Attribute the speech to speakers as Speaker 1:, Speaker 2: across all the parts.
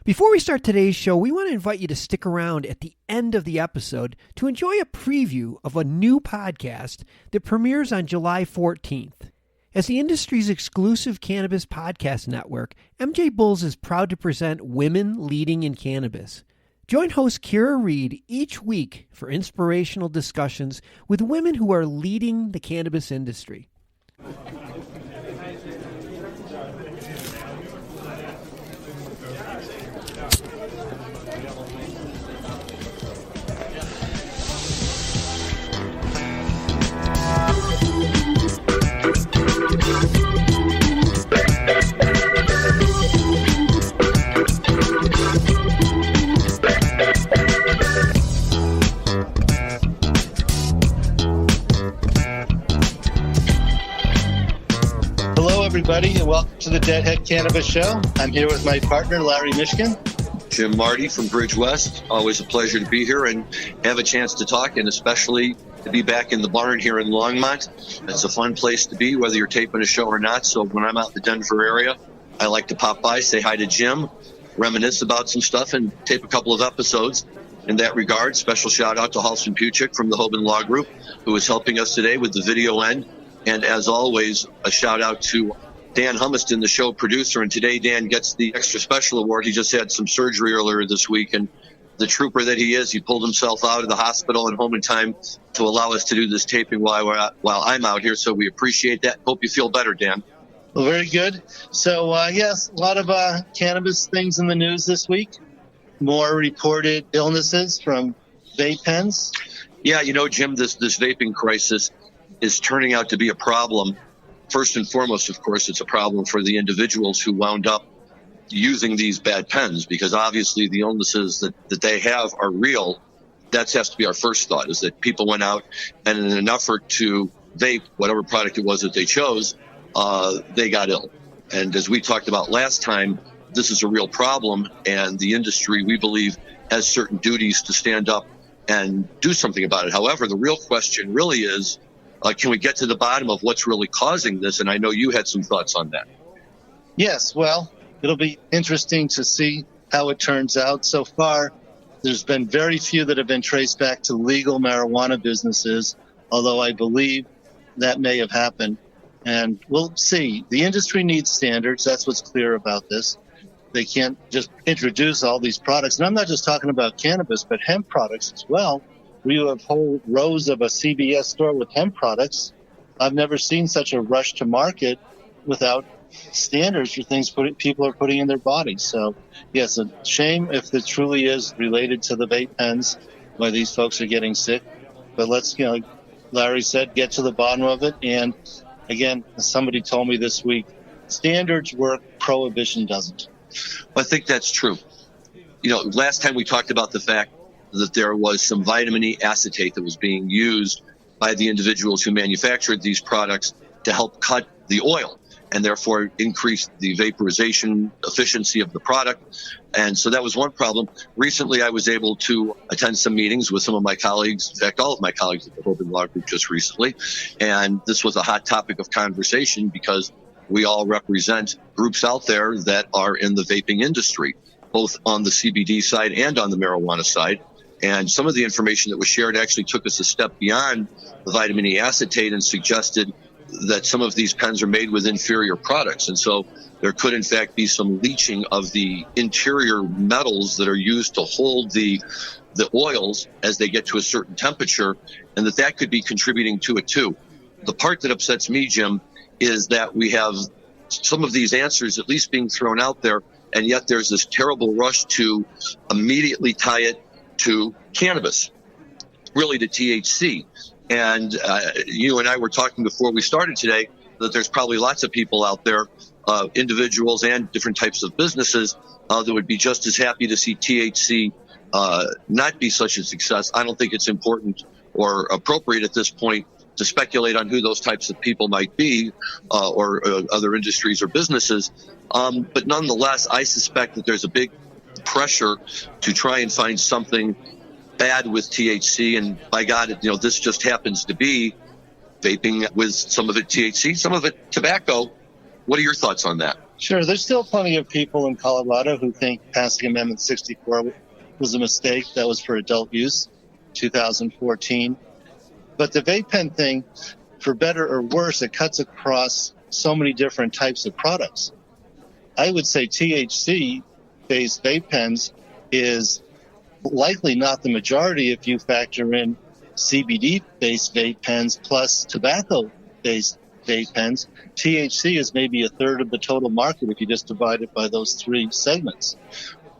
Speaker 1: Before we start today's show, we want to invite you to stick around at the end of the episode to enjoy a preview of a new podcast that premieres on July 14th. As the industry's exclusive cannabis podcast network, MJBulls is proud to present Women Leading in Cannabis. Join host Kira Reed each week for inspirational discussions with women who are leading the cannabis industry.
Speaker 2: Hello, everybody, and welcome to the Deadhead Cannabis Show. I'm here with my partner, Larry Mishkin.
Speaker 3: Jim Marty from Bridge West. Always a pleasure to be here and have a chance to talk, and especially to be back in the barn here in Longmont. It's a fun place to be, whether you're taping a show or not. So when I'm out in the Denver area, I like to pop by, say hi to Jim, reminisce about some stuff, and tape a couple of episodes. In that regard, special shout out to Halston Puchik from the Hoban Law Group, who is helping us today with the video end. And as always, a shout out to Dan Humiston, the show producer. And today, Dan gets the extra special award. He just had some surgery earlier this week. And the trooper that he is, he pulled himself out of the hospital and home in time to allow us to do this taping while I'm out here. So we appreciate that. Hope you feel better, Dan.
Speaker 2: Well, very good. So, yes, a lot of cannabis things in the news this week. More reported illnesses from vape pens.
Speaker 3: Yeah, you know, Jim, this vaping crisis is turning out to be a problem. First and foremost, of course, it's a problem for the individuals who wound up using these bad pens, because obviously the illnesses that they have are real. That has to be our first thought, is that people went out and in an effort to vape whatever product it was that they chose, they got ill. And as we talked about last time, this is a real problem, and the industry, we believe, has certain duties to stand up and do something about it. However, the real question really is, can we get to the bottom of what's really causing this? And I know you had some thoughts on that.
Speaker 2: Yes, well, it'll be interesting to see how it turns out. So far, there's been very few that have been traced back to legal marijuana businesses, although I believe that may have happened. And we'll see. The industry needs standards. That's what's clear about this. They can't just introduce all these products. And I'm not just talking about cannabis, but hemp products as well. We have whole rows of a CVS store with hemp products. I've never seen such a rush to market without standards for things people are putting in their bodies. So, yes, a shame if it truly is related to the vape pens, why these folks are getting sick. But let's, like Larry said, get to the bottom of it. And again, somebody told me this week, standards work, prohibition doesn't.
Speaker 3: I think that's true. You know, last time we talked about the fact that there was some vitamin E acetate that was being used by the individuals who manufactured these products to help cut the oil and therefore increase the vaporization efficiency of the product. And so that was one problem. Recently, I was able to attend some meetings with some of my colleagues, in fact, all of my colleagues at the Hoban Law Group just recently. And this was a hot topic of conversation because we all represent groups out there that are in the vaping industry, both on the CBD side and on the marijuana side. And some of the information that was shared actually took us a step beyond the vitamin E acetate and suggested that some of these pens are made with inferior products. And so there could, in fact, be some leaching of the interior metals that are used to hold the oils as they get to a certain temperature, and that could be contributing to it too. The part that upsets me, Jim, is that we have some of these answers at least being thrown out there, and yet there's this terrible rush to immediately tie it to cannabis, really to THC. And you and I were talking before we started today that there's probably lots of people out there, individuals and different types of businesses, that would be just as happy to see THC not be such a success. I don't think it's important or appropriate at this point to speculate on who those types of people might be, or other industries or businesses. But nonetheless, I suspect that there's a big pressure to try and find something bad with THC. And by God, this just happens to be vaping with some of it THC, some of it tobacco. What are your thoughts on that?
Speaker 2: Sure, there's still plenty of people in Colorado who think passing Amendment 64 was a mistake. That was for adult use, 2014. But the vape pen thing, for better or worse, it cuts across so many different types of products. I would say THC-based vape pens is likely not the majority if you factor in CBD-based vape pens plus tobacco-based vape pens. THC is maybe a third of the total market if you just divide it by those three segments.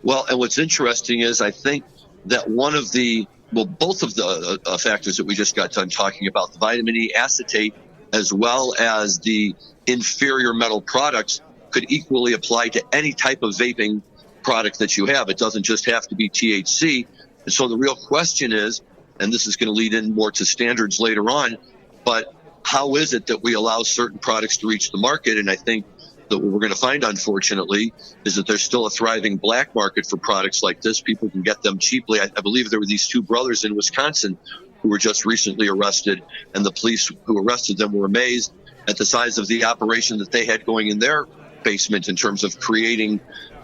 Speaker 3: Well, and what's interesting is I think that both of the factors that we just got done talking about, the vitamin E acetate as well as the inferior metal products, could equally apply to any type of vaping product that you have. It doesn't just have to be THC. And so the real question is, and this is going to lead in more to standards later on, but how is it that we allow certain products to reach the market? And I think that what we're going to find, unfortunately, is that there's still a thriving black market for products like this. People can get them cheaply. I believe there were these two brothers in Wisconsin who were just recently arrested, and the police who arrested them were amazed at the size of the operation that they had going in their basement in terms of creating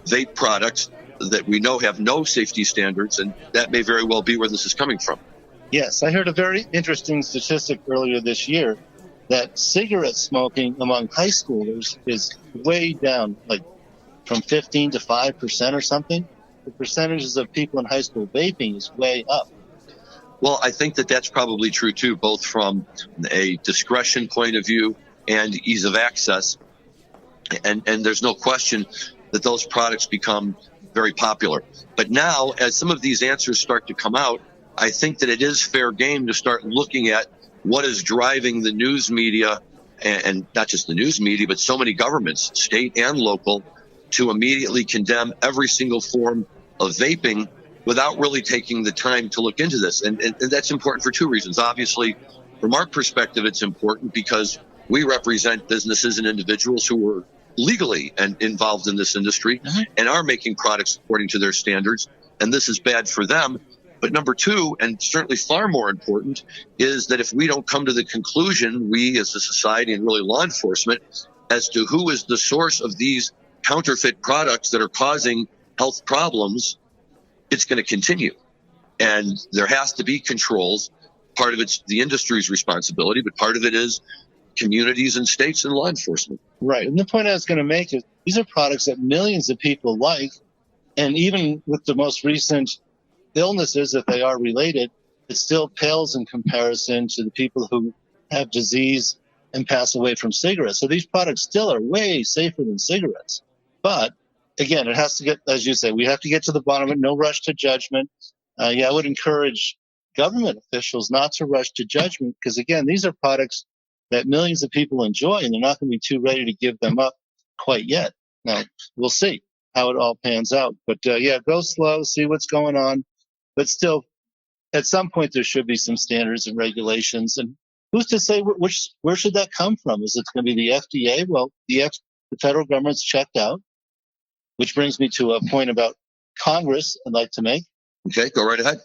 Speaker 3: vape products that we know have no safety standards, and that may very well be where this is coming from.
Speaker 2: Yes, I heard a very interesting statistic earlier this year that cigarette smoking among high schoolers is way down, like from 15 to 5% or something. The percentages of people in high school vaping is way up.
Speaker 3: Well, I think that that's probably true too, both from a discretion point of view and ease of access. And there's no question that those products become very popular. But now, as some of these answers start to come out, I think that it is fair game to start looking at what is driving the news media, and not just the news media, but so many governments, state and local, to immediately condemn every single form of vaping without really taking the time to look into this. And that's important for two reasons. Obviously, from our perspective, it's important because we represent businesses and individuals who are legally and involved in this industry and are making products according to their standards. And this is bad for them. But number two, and certainly far more important, is that if we don't come to the conclusion, we as a society and really law enforcement, as to who is the source of these counterfeit products that are causing health problems, it's going to continue. And there has to be controls. Part of it's the industry's responsibility, but part of it is communities and states and law enforcement.
Speaker 2: Right. And the point I was going to make is these are products that millions of people like. And even with the most recent illnesses, if they are related, it still pales in comparison to the people who have disease and pass away from cigarettes. So these products still are way safer than cigarettes. But again, it has to get, as you say, we have to get to the bottom of it. No rush to judgment. I would encourage government officials not to rush to judgment because, again, these are products that millions of people enjoy, and they're not going to be too ready to give them up quite yet. Now, we'll see how it all pans out. But, go slow, see what's going on. But still, at some point, there should be some standards and regulations. And who's to say where should that come from? Is it going to be the FDA? Well, the federal government's checked out, which brings me to a point about Congress I'd like to make.
Speaker 3: Okay, go right ahead.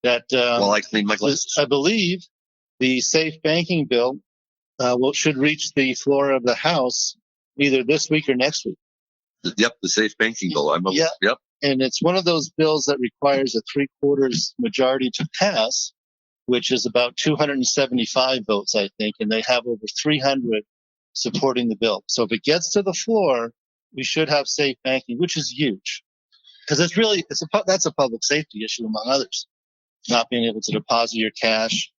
Speaker 2: That
Speaker 3: I clean my glasses.
Speaker 2: I believe the safe banking bill should reach the floor of the House either this week or next week.
Speaker 3: Yep, the safe banking bill. Yep.
Speaker 2: And it's one of those bills that requires a 3/4 majority to pass, which is about 275 votes, I think, and they have over 300 supporting the bill. So if it gets to the floor, we should have safe banking, which is huge, because that's a public safety issue among others. Not being able to deposit your cash,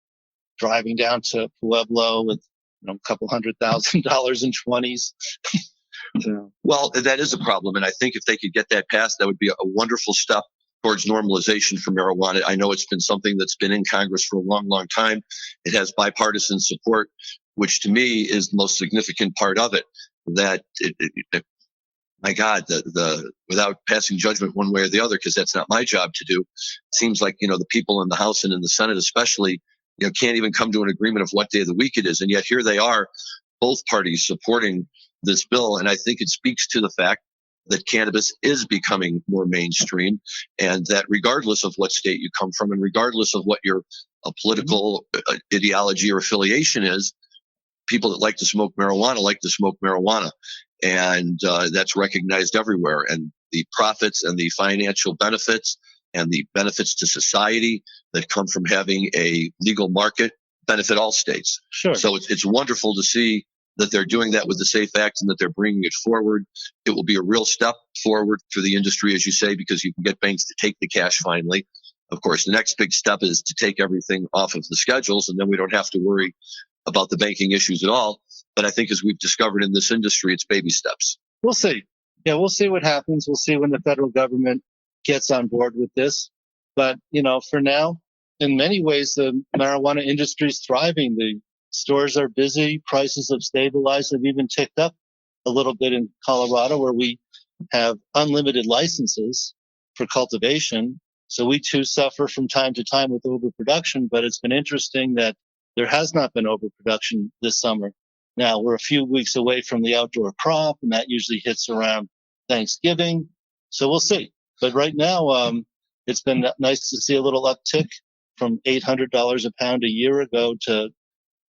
Speaker 2: driving down to Pueblo with a couple $100,000 in 20s.
Speaker 3: Well, that is a problem. And I think if they could get that passed, that would be a wonderful step towards normalization for marijuana. I know it's been something that's been in Congress for a long, long time. It has bipartisan support, which to me is the most significant part of it. That, my God, without passing judgment one way or the other, because that's not my job to do, it seems like, the people in the House and in the Senate especially, can't even come to an agreement of what day of the week it is. And yet here they are, both parties supporting this bill. And I think it speaks to the fact that cannabis is becoming more mainstream, and that regardless of what state you come from and regardless of what your political ideology or affiliation is, people that like to smoke marijuana like to smoke marijuana. and that's recognized everywhere. And the profits and the financial benefits and the benefits to society that come from having a legal market benefit all states.
Speaker 2: Sure.
Speaker 3: So it's wonderful to see that they're doing that with the SAFE Act and that they're bringing it forward. It will be a real step forward for the industry, as you say, because you can get banks to take the cash finally. Of course, the next big step is to take everything off of the schedules, and then we don't have to worry about the banking issues at all. But I think as we've discovered in this industry, it's baby steps.
Speaker 2: We'll see. Yeah, we'll see what happens. We'll see when the federal government gets on board with this. But, for now, in many ways, the marijuana industry is thriving. The stores are busy. Prices have stabilized. They've even ticked up a little bit in Colorado, where we have unlimited licenses for cultivation. So we too suffer from time to time with overproduction, but it's been interesting that there has not been overproduction this summer. Now we're a few weeks away from the outdoor crop, and that usually hits around Thanksgiving. So we'll see. But right now, it's been nice to see a little uptick from $800 a pound a year ago to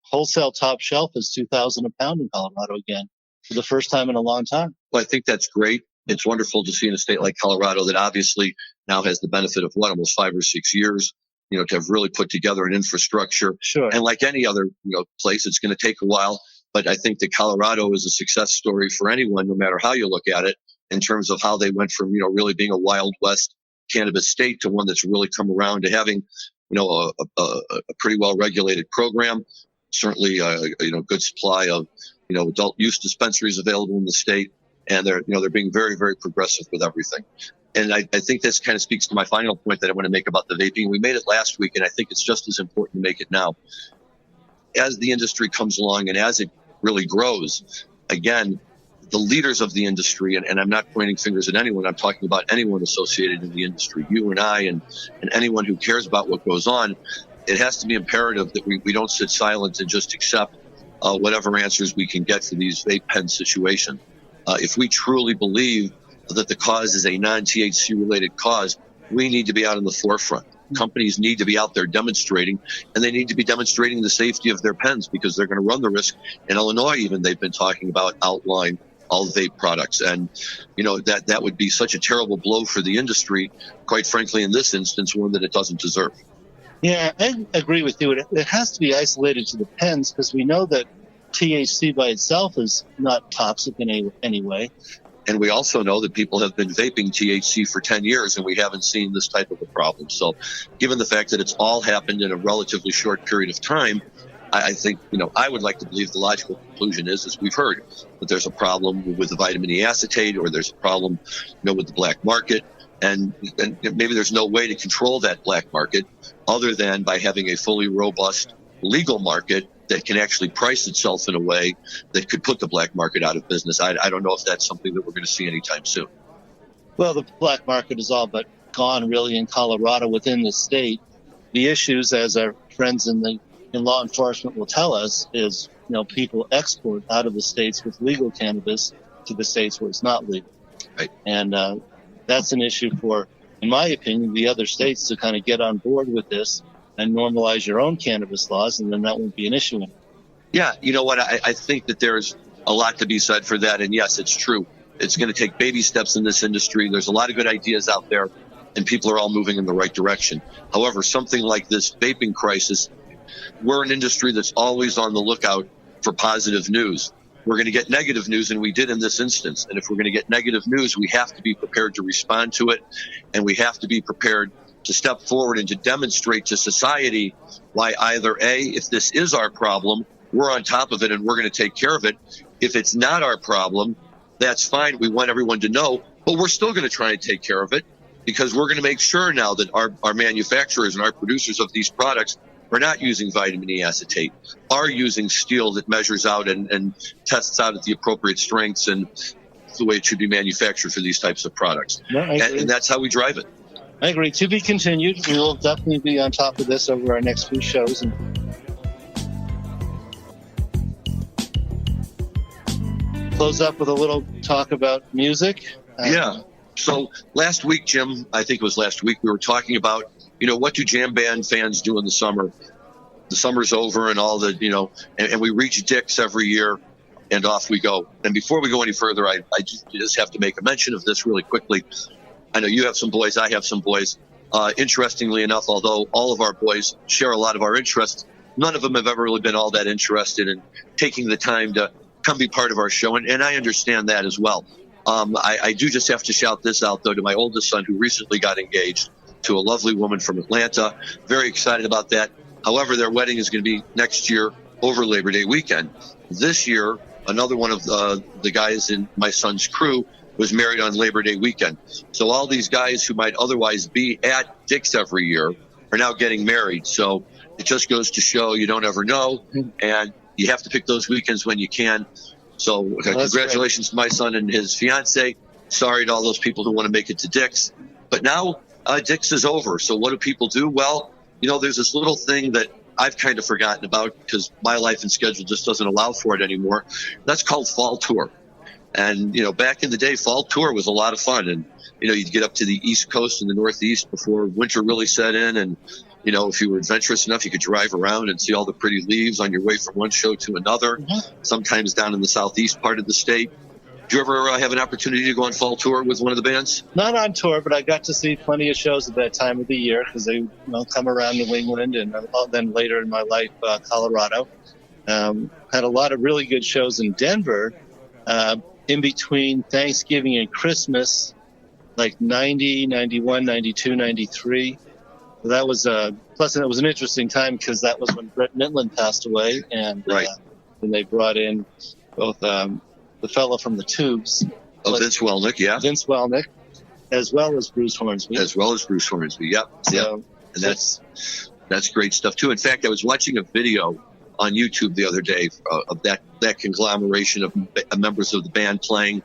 Speaker 2: wholesale top shelf is $2,000 a pound in Colorado again for the first time in a long time.
Speaker 3: Well, I think that's great. It's wonderful to see in a state like Colorado that obviously now has the benefit of almost 5 or 6 years, to have really put together an infrastructure.
Speaker 2: Sure.
Speaker 3: And like any other, place, it's going to take a while. But I think that Colorado is a success story for anyone, no matter how you look at it, in terms of how they went from, really being a Wild West cannabis state to one that's really come around to having, a pretty well regulated program. Certainly, good supply of, adult use dispensaries available in the state. And they're being very, very progressive with everything. And I think this kind of speaks to my final point that I want to make about the vaping. We made it last week, and I think it's just as important to make it now. As the industry comes along and as it really grows, again, the leaders of the industry, and I'm not pointing fingers at anyone, I'm talking about anyone associated in the industry, you and I, and anyone who cares about what goes on, it has to be imperative that we don't sit silent and just accept whatever answers we can get for these vape pen situations. If we truly believe that the cause is a non-THC related cause, we need to be out in the forefront. Companies need to be out there demonstrating, and they need to be demonstrating the safety of their pens, because they're going to run the risk. In Illinois, even, they've been talking about outlawing all vape products. And, that would be such a terrible blow for the industry, quite frankly, in this instance, one that it doesn't deserve.
Speaker 2: Yeah, I agree with you. It has to be isolated to the pens, because we know that THC by itself is not toxic in any way.
Speaker 3: And we also know that people have been vaping THC for 10 years, and we haven't seen this type of a problem. So given the fact that it's all happened in a relatively short period of time, I think, I would like to believe the logical conclusion is, as we've heard, that there's a problem with the vitamin E acetate, or there's a problem, with the black market. And maybe there's no way to control that black market other than by having a fully robust legal market that can actually price itself in a way that could put the black market out of business. I don't know if that's something that we're going to see anytime soon.
Speaker 2: Well, the black market is all but gone, really, in Colorado within the state. The issues, as our friends in law enforcement will tell us, is, people export out of the states with legal cannabis to the states where it's not legal.
Speaker 3: Right.
Speaker 2: And that's an issue for, in my opinion, the other states to kind of get on board with this and normalize your own cannabis laws, and then that won't be an issue anymore.
Speaker 3: Yeah, you know what? I think that there's a lot to be said for that. And yes, it's true. It's going to take baby steps in this industry. There's a lot of good ideas out there, and people are all moving in the right direction. However, something like this vaping crisis, we're an industry that's always on the lookout for positive news. We're going to get negative news, and we did in this instance. And if we're going to get negative news, we have to be prepared to respond to it, and we have to be prepared to step forward and to demonstrate to society why either A, if this is our problem, we're on top of it and we're going to take care of it. If it's not our problem, that's fine. We want everyone to know, but we're still going to try and take care of it, because we're going to make sure now that our manufacturers and our producers of these products are not using vitamin E acetate, are using steel that measures out and tests out at the appropriate strengths and the way it should be manufactured for these types of products.
Speaker 2: No,
Speaker 3: and that's how we drive it.
Speaker 2: I agree. To be continued. We will definitely be on top of this over our next few shows. And close up with a little talk about music.
Speaker 3: Yeah. So last week, Jim, I think it was last week, we were talking about, what do jam band fans do in the summer? The summer's over and all the, and we reach Dick's every year. and off we go. And before we go any further, I just have to make a mention of this really quickly. I know you have some boys, I have some boys. Interestingly enough, although all of our boys share a lot of our interests, none of them have ever really been all that interested in taking the time to come be part of our show, and I understand that as well. I do just have to shout this out, though, to my oldest son, who recently got engaged to a lovely woman from Atlanta. Very excited about that. However, their wedding is going to be next year over Labor Day weekend. This year, another one of the guys in my son's crew was married on Labor Day weekend. So all these guys who might otherwise be at Dick's every year are now getting married. So it just goes to show you don't ever know, and you have to pick those weekends when you can. So congratulations to my son and his fiance. Sorry to all those people who want to make it to Dick's. But now Dick's is over. So what do people do? Well, there's this little thing that I've kind of forgotten about because my life and schedule just doesn't allow for it anymore. That's called Fall Tour. And, back in the day, Fall Tour was a lot of fun. And, you'd get up to the East Coast and the Northeast before winter really set in. And, if you were adventurous enough, you could drive around and see all the pretty leaves on your way from one show to another, sometimes down in the southeast part of the state. Did you ever have an opportunity to go on Fall Tour with one of the bands?
Speaker 2: Not on tour, but I got to see plenty of shows at that time of the year because they come around New England and then later in my life, Colorado. Had a lot of really good shows in Denver in between Thanksgiving and Christmas, like 90, 91, 92, 93. So that was plus it was an interesting time because that was when Brett Midland passed away, and then they brought in both the fellow from the Tubes,
Speaker 3: Vince Welnick,
Speaker 2: Vince Welnick, as well as Bruce Hornsby.
Speaker 3: Yep. And that's great stuff too. In fact, I was watching a video on YouTube the other day of that conglomeration of members of the band playing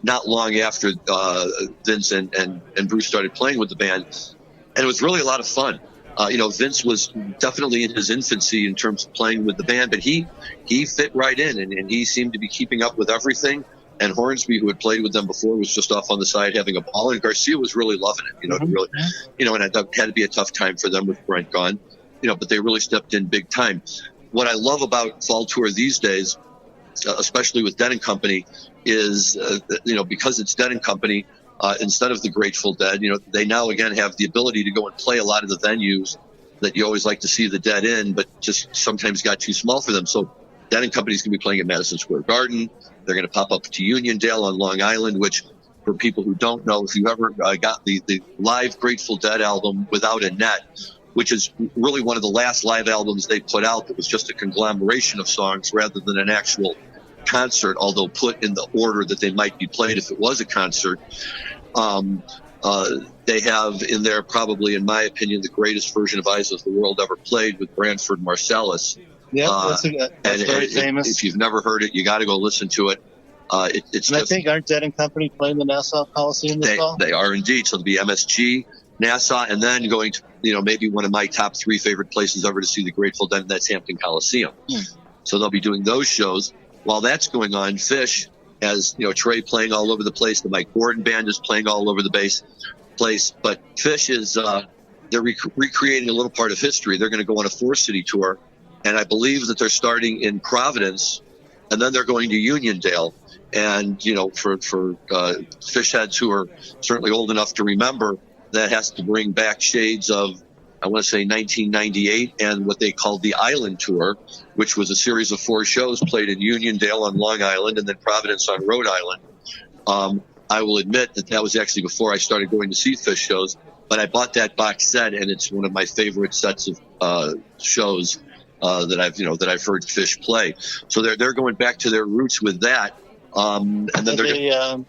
Speaker 3: not long after Vince and Bruce started playing with the band. And it was really a lot of fun. Vince was definitely in his infancy in terms of playing with the band, but he fit right in, and he seemed to be keeping up with everything. And Hornsby, who had played with them before, was just off on the side having a ball. And Garcia was really loving it, really, and it had to be a tough time for them with Brent gone, but they really stepped in big time. What I love about Fall Tour these days, especially with Dead & Company, is, because it's Dead & Company, instead of the Grateful Dead, they now again have the ability to go and play a lot of the venues that you always like to see the Dead in, but just sometimes got too small for them. So Dead & Company's going to be playing at Madison Square Garden. They're going to pop up to Uniondale on Long Island, which, for people who don't know, if you ever got the live Grateful Dead album Without a Net, which is really one of the last live albums they put out that was just a conglomeration of songs rather than an actual concert, although put in the order that they might be played if it was a concert. They have in there probably, in my opinion, the greatest version of Eyes of the World ever played with Branford Marsalis.
Speaker 2: Yeah, that's very famous.
Speaker 3: If you've never heard it, you got to go listen to it. It's
Speaker 2: and I think aren't Dead & Company playing the Nassau Coliseum this fall?
Speaker 3: They are indeed. So it'll be MSG, Nassau, and then going to maybe one of my top 3 favorite places ever to see the Grateful Dead, and that's Hampton Coliseum. So they'll be doing those shows. While that's going on, Fish has Trey playing all over the place. The Mike Gordon Band is playing all over the place. But Fish is they're recreating a little part of history. They're going to go on a 4-city tour, and I believe that they're starting in Providence, and then they're going to Uniondale. And for Fish heads who are certainly old enough to remember, that has to bring back shades of, I want to say, 1998 and what they called the Island Tour, which was a series of 4 shows played in Uniondale on Long Island and then Providence on Rhode Island. I will admit that was actually before I started going to see Fish shows, but I bought that box set, and it's one of my favorite sets of shows that I've heard Fish play. So they're going back to their roots with that. And then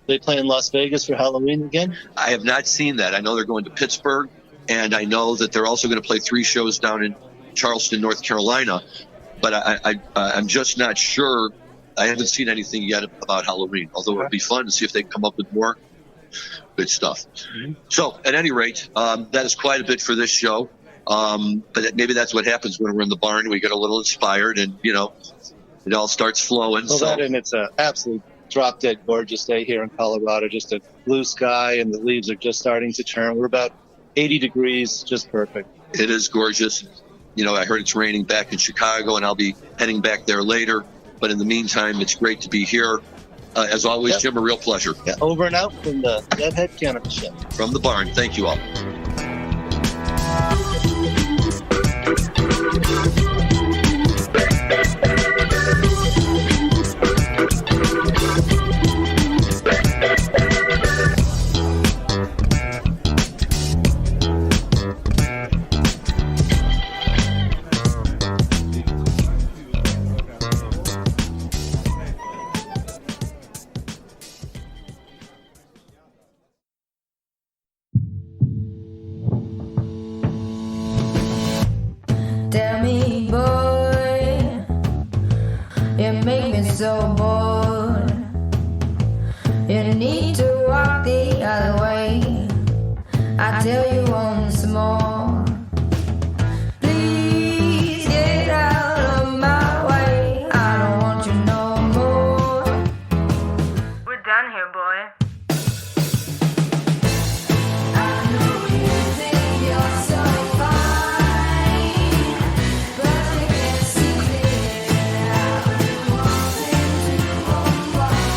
Speaker 2: they play in Las Vegas for Halloween again?
Speaker 3: I have not seen that. I know they're going to Pittsburgh, and I know that they're also going to play 3 shows down in Charleston, North Carolina. But I'm just not sure. I haven't seen anything yet about Halloween, although it would be fun to see if they can come up with more good stuff. So at any rate, that is quite a bit for this show. But maybe that's what happens when we're in the barn. We get a little inspired, and, it all starts flowing.
Speaker 2: Well, that, and it's an absolute drop-dead gorgeous day here in Colorado, just a blue sky, and the leaves are just starting to turn. We're about 80 degrees, just perfect.
Speaker 3: It is gorgeous. I heard it's raining back in Chicago, and I'll be heading back there later. But in the meantime, it's great to be here. As always, Jim, a real pleasure.
Speaker 2: Yeah, over and out from the Deadhead Cannabis Show.
Speaker 3: From the barn. Thank you all.
Speaker 4: Tell me, boy, you make me so bored. You need to walk the other way. I tell you once more. Please get out of my way. I don't want you no more. We're done here, boy. I know you think you're so fine, but you can't see it. I've been wanting to unwind.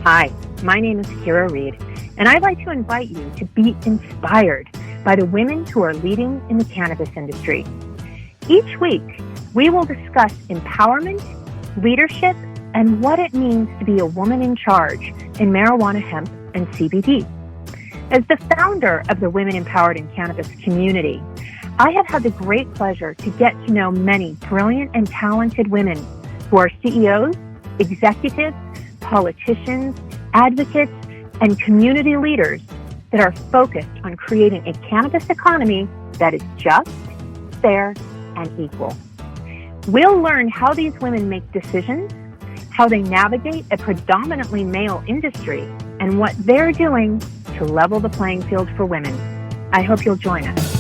Speaker 5: Hi, my name is Kira Reed, and I'd like to invite you to be inspired by the women who are leading in the cannabis industry. Each week, we will discuss empowerment, leadership, and what it means to be a woman in charge in marijuana, hemp, and CBD. As the founder of the Women Empowered in Cannabis community, I have had the great pleasure to get to know many brilliant and talented women who are CEOs, executives, politicians, advocates, and community leaders that are focused on creating a cannabis economy that is just, fair, and equal. We'll learn how these women make decisions, how they navigate a predominantly male industry, and what they're doing to level the playing field for women. I hope you'll join us.